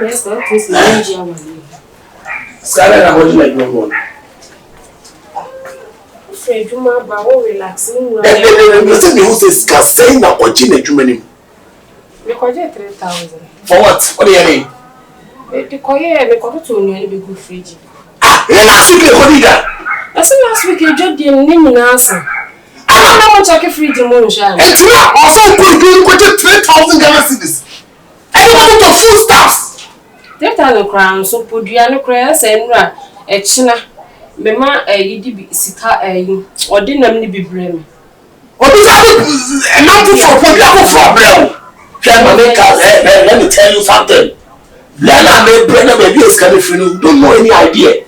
Yes, that is the German. Sarah, I like no more. Fred, you might be relaxing. You said you was saying that or Gina Germany. We call it 3,000. For what? What do you mean? The coyer, the cotton to be good fridge. Ah, last week you got that. As soon last week you just didn't name an answer. I don't know what I can fridge in Moonshine. It's not also good doing 3,000 Ghana cedis. Anyone to food stuffs. 3,000 crowns, so put you on the crayons and a china. Mema yidi sika or didn't need be brave. Or is that enough for problem? Let me tell you something. Baby is coming for you. Don't know any idea.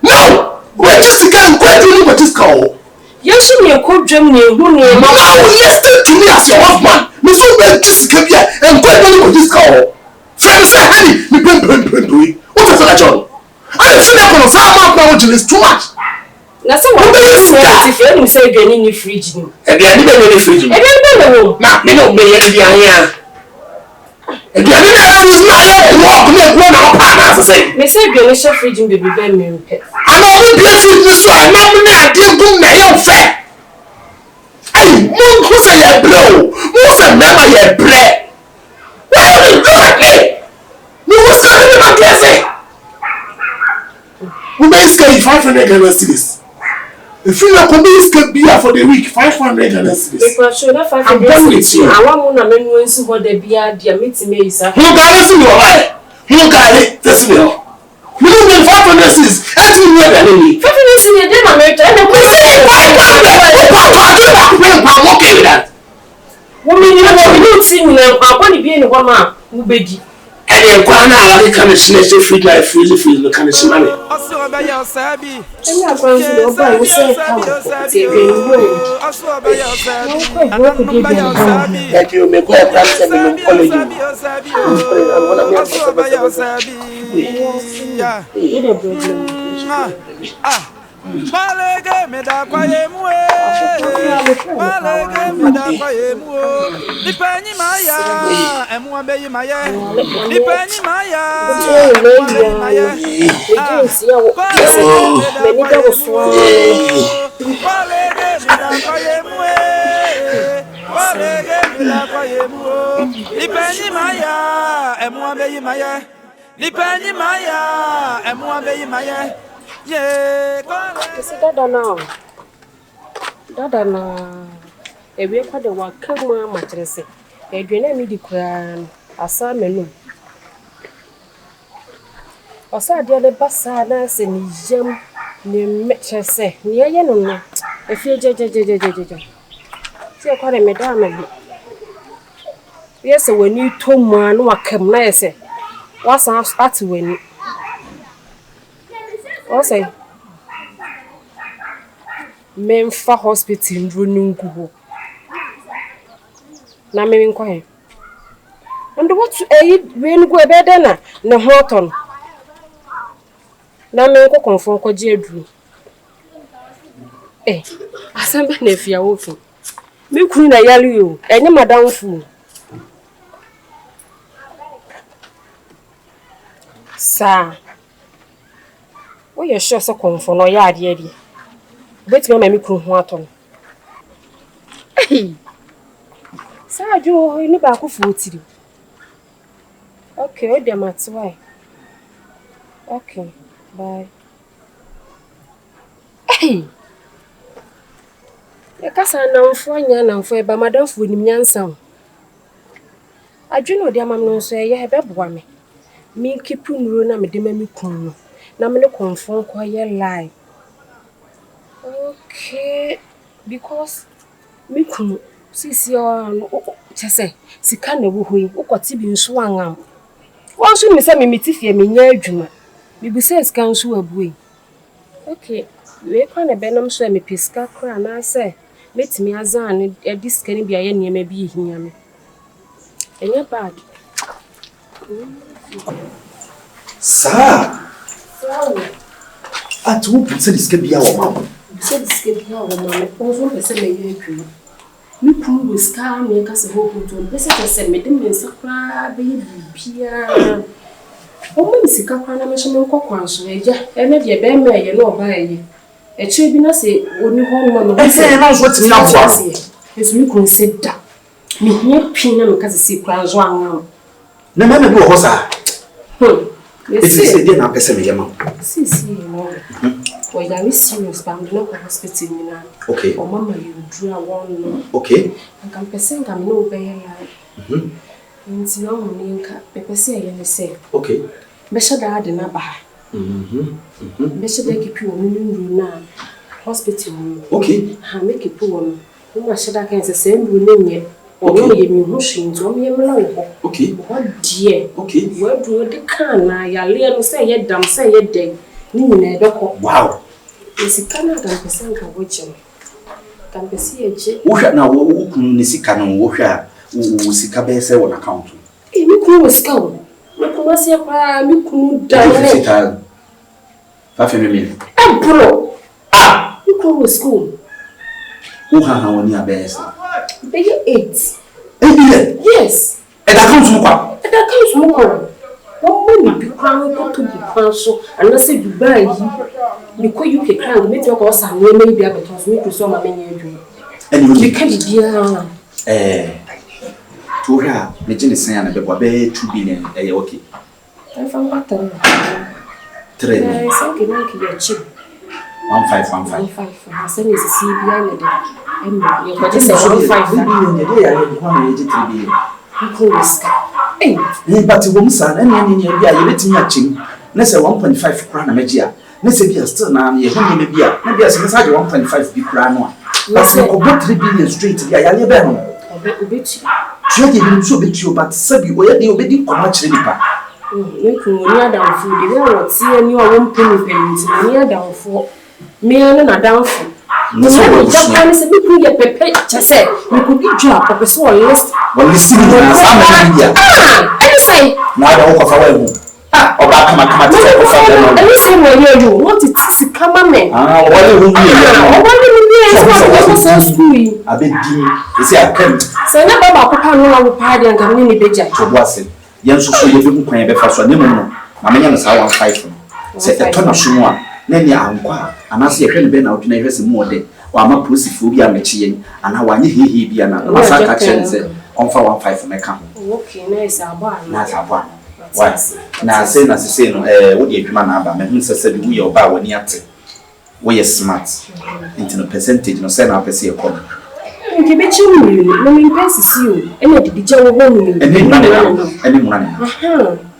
No! We're just again going to live with this call. Yes, you could dream you. Mama, listen to me as your husband. Miss Uber just come here and go to live with this call. Friends say, honey, me bring. What is that, John? I feel like on some amount now is too much. That's what if you say you're in the fridge. And the animal in the fridge. And then not me no me here. And the animal is not here. Walk me one hour partner say. Me say you're in the fridge baby ben me. I know we be food this one. No me na dey go na you fair. Hey, mon ko say you blow. Mo say never you bread. Why you do it? Me was saying my guess. We may scale 500 Ghana cedis. If you are coming to beer for the week, 500 Ghana cedis. Because you have 500 cedis. I want to know when you the beer, dear meeting me, sir. Who got it to your right? Who got it? This will. You don't mean 500 cedis. That's in your enemy. 500 cedis, then I'm going to say 500. I'm okay with that. Woman, you don't see me now. I'm going to be in one man who beg you. And then Kwana, I can't snatch the free life, freely, the kind of money. I'm not going to go by the same that you may go and dance and college. Malege me da kwa yemwe Malege me da kwa yemwe Nipenyi maya Emu abeyi maya Nipenyi maya Nipenyi maya Malege me da kwa yemwe Malege me da kwa yemwe Nipenyi maya Emu abeyi maya Nipenyi maya Emu abeyi maya Yeah, see Dada na ewe kwa de wakama matrese. Edwene mi di kura asa menu. Osa de le basa na se ni jam ni metrese. Ni ye no no. Efie je. Se kwa de medama bi. Yes wani to mu anu wakam na yese. Wasa at wani. Say Memfa hospital ndronungu ho na me nko he and what we ngo ebede na ne ho ton na me nko Komfo nko je aduru asembe na afia wo fu me kunu na yale yo enye madamfu sa we are sure so Komfo no ya ade ade bet me mami kru ho ato sa jo ni ba ko fu otiri okay o dem atwai okay bye e kasa na mfo anya na mfo e ba madamfo nim nyansa adwene odi amam no so e ye beboa me mi kipu nuro na me de mami kunu na me Komfo ko ye lie okay because me kunu sisi on chese sika na wo hoyi ukoti bi nso angam won so mi se me mitifie me nya adwuma mi bu se sika nso abuei okay we kwa na benam so me piska kra na se metimi azan e diska ni bia ye niam bi hia me enye bad Sa atu putse diske bia wo mama. Se diske bia wo mama. Konso pese me ye adwuma. Me kunu was calm, make us a whole to visit us and made me subscribe, baby. Oh, Miss Capana, Mission Cockranch, and let your band may you know by ye. A tribune say, only home, I say, what's not for it's me could sit down. Me near Pina because I see crowns one. No matter who was I. It's a dinner, Pessimia. See, or you are serious, but I'm not hospital now. Okay. Or Mamma, you drew one. Okay. I can present I'm no very like. It's no money, Pepper say, and say, okay. Measure that in a bar. Measure they keep you on now. Hospital. Okay. I make it poor. Who I said I can say, room yet. Or only me machines, or me alone. Okay. What dear? Okay. Where do the can I? I'll say yet, damn say yet day. Wow. Is it Canada percent of which can be see a jet? What now? Who can see canon? What who see cabese on account? You could scout. Look, was your crime, you could die. 5 million. And bro, you could school. Who have how near best? They 8. Yes. And that comes more. And that comes more. What you crown to the council and let's say you buy because you can crown me to us and maybe because me to some many and you can be to her, making the same and the 2 billion. Okay. I found what 3. I think you make your chip 1515. I send you a CBI and you're just 15 billion. But one son and any idea you let me at him. Let's say 1.5 crown a media. Let's say still now, maybe as inside 1.5 big crown. Let's say about 3 billion straight. I am a bit. Trading so bit you, but Sabi, where they obey much river. Making near down food, they won't see any one penny payments near down for me and a down food. No, Japan is a bit of pepper. Just say, we could be drunk of a small list. Well, listen, I say, now I don't offer a or back come at the same way you want it to come on me. What will be a bit deep? You say, I can't say, never about Papa, no party and community budget. Was it? Young so you didn't pay the first one. My man is our 5. Say a ton of shumwa. Nene ankwa anase ehwe ne be na odwena ehwe se mu ode wa ma posifu bi amechi ana wanye hehe bi ana na sa ka chen se onfa 15 meka okay nice aba why na say no wo de adwuma na aba me hu se bi wo ye oba wani ate wo ye smart into no percentage no say na pese e kom nke be chi mu no me pese si o e na didi je wo ho mu eni mu na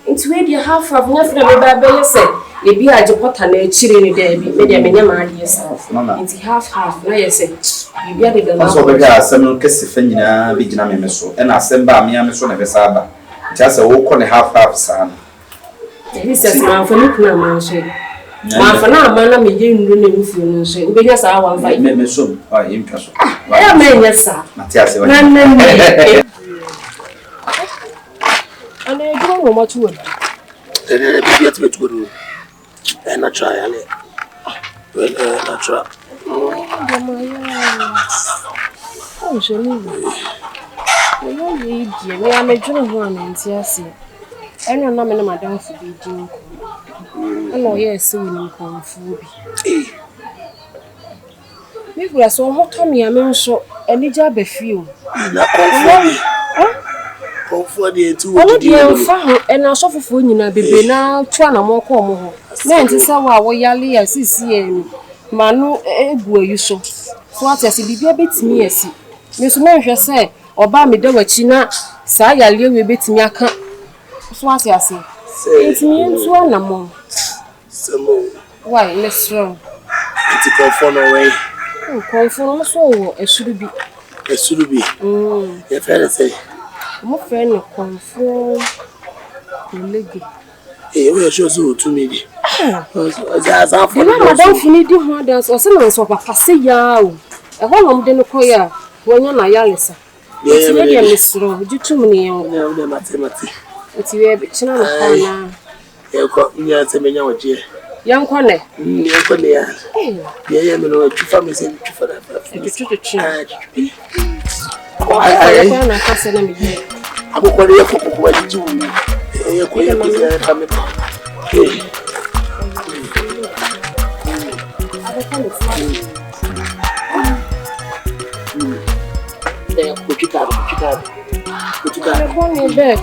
into we dey half of na fina me ba be say ebi ajepota na echire ni da bi me dey menya ma ade self into half na yes ebi ade da na so be ga asem no kese fa nyina be gina me so e na asem ba me so na be sa ba ntia se wo ko ne half sa na ebi se ma fa ni kuna ma so ma fa na ma na me je nru na mfu no so obi nya sa 15 me so e mpwa so e ma nya sa matia se na ana ejiro no ma tuwo e bi ati betugo and I try it. Well, I try. Oh, Jenny. We are making one in Tiasi. I don't know Madame for be doing. Oh, yes, so in Komfo. If we are so hot, Tommy, I mean, so any job a few. Komfo dey too. What dey fa and I suffer for nyina bebe na twa na mo ko mo ho. Na ntse wa wo yale ya sisi emi. Ma no ebu ayu so. So atase bibia betimi asi. Me so na hwe se oba me da wachi na sa yale we betimi aka. So atase. Etimi ntu na mo. Samo. Why let's wrong. Iti Komfo no way. Komfo no so wo esurubi. Esurubi. Ye fere say my friend Komfo Lege. Eh, we show so to me di. Za for na madam fini di ho dance o se na so papa se ya o. E ho nom de no koya wonya na yalesa. Ye me misro, jitum ni yo. Na de mate. Oti we be china na pa na. E ko nya se menya woje. Yanko ne. Yanko ne ya. Eh. Ye me no tufa me se tufa da. Tutu. na kasa na me. Akokore ye kokoko ati wu. Ye ko ye ka me. Kuchikado. Boni back.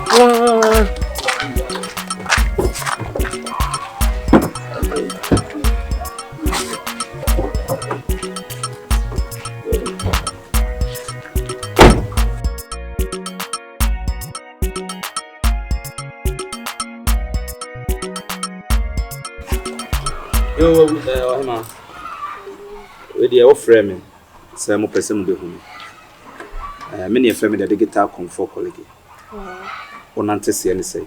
Yo, Hema. We dey offer me. Say mo pese mo be hu me. Me ne frame the digital Komfo colleague. Onante se ni say.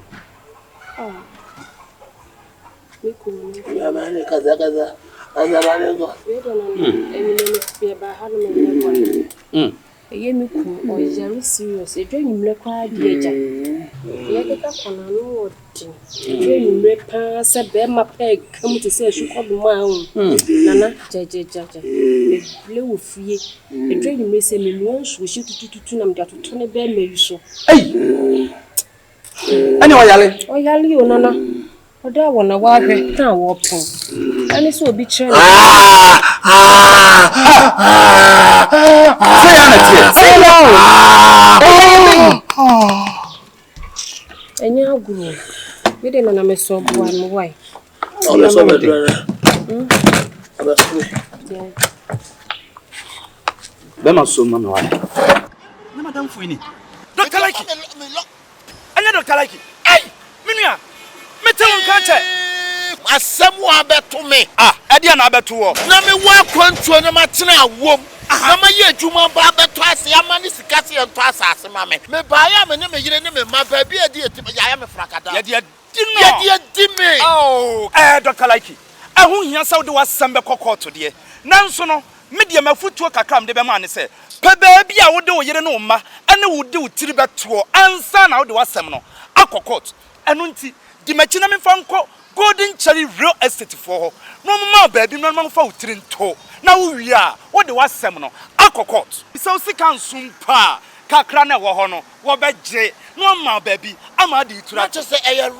Ya mane kaza. Azabale go. We don't know. Emile be ba ha no me. Eye mi ku o very serious. E dwen nimre kwa di eja. Ye keka kona no odi. E dwen nimre pa se be ma pe kam ti se su kodo ma hu. Nana ja. E ble wo fie. E dwen nimre se me nuan su shi tutu na me da toto ne be ma so. Ani oyale. Oyale o nana. Oda wona wa hwe kan wo pon. Ani so obi kire. Enya aguru. We dey na me so bo an why. Ola so be dra. Abasu. Be ma so ma me why. Na madam fuini. Dr. Like. Anya Dr. Like. Hey, minua. Me tell you can't. Asem wa beto me. Ade na beto wo. Na me wa kwantuo na matena awom. Na ma ye adwuma ba beto ase amane sikase ento asase ma me. Me ba ya me ne me yire ne me ma ba bi ade eti ya me frakada. Ye de di me. Oh, Dr. Like. Ehun hia saw de wasem be kokoto de. Nanso no, me de mafutuo kakam de be ma ne se. Pe ba bi a wo de wo yire no ma, ane wo de wo tiri beto ansa na wo de wasem no. Akokot. Enu nti di machi na me fa nko Golden Cherry Real Estate for no ma baby no ma fa utiri nto na wo wi a wo de wasem no akokot so sika nsum pa kakra na wo ho no wo begye no ma baby ama di tura to say ayare.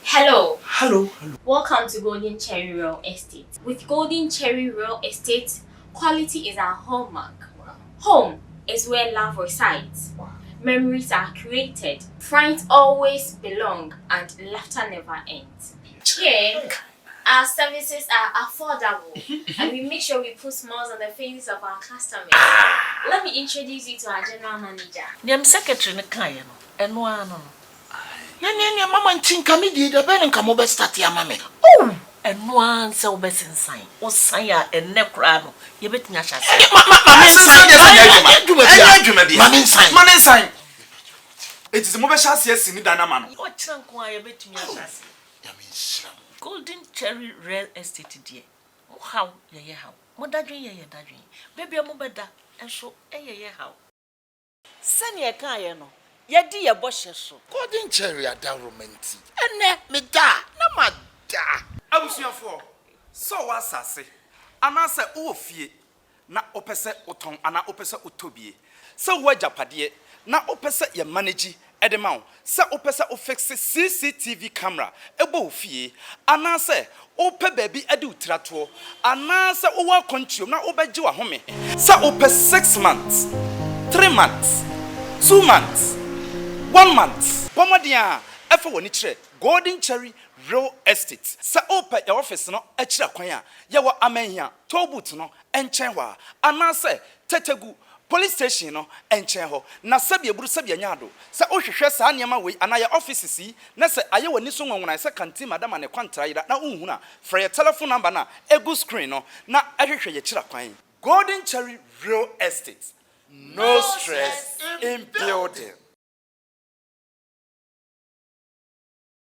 Hello. Hello. Welcome to Golden Cherry Real Estate. With Golden Cherry Real Estate, quality is our hallmark. Home is where love resides. Memories are created, friends always belong, and laughter never ends. Here, our services are affordable, and we make sure we put smiles on the faces of our customers. Let me introduce you to our general manager. Dem secretary ne kan ye no, eno ano no. Ya mama ntinka me di de be nka mo be start ya mama. Oh, eno an se wo be sensan. Wo san ya enne kra no, ye betinya hyase. Mama sensan de adwuma bi. Mama sensan. It is mo be hyase asini danama no. O kira nko a ye betinya hyase. Ya me nsira. Golden Cherry Real Estate die. Mo haw ye haw. Mo dadwen ye dadwen. Baby mo beda enso ye haw. Sane ye kan ye no. Ye di ye bo hye so. Golden Cherry adawromenti. Ene me da na ma da. Abusuafo. So wasase. Anase wo fie na opese oton ana opese otobie. Se wo ajapade na opese ye manage edema wo. Se opese o fix CCTV camera ebo fie. Anase ope baby ade utrato. Anase wo wa control na obegye wa home. Se ope 6 months, 3 months, 2 months, 1 month. Pomodia efe woni kire Golden Cherry Real Estate. Sa open your office no ekira kwan a ye wo amanya tobut no enchen wa anase tetegu police station no enchen ho na sabe eburu sabe nyado sa ohwehwe sa niam we anaya offices yi na se aye woni so nwonwona se kanti madam ne kwantara ira na unhu na fra your telephone number na egu screen no na ehwehwe ye kira kwan Golden Cherry Real Estate. No stress in building.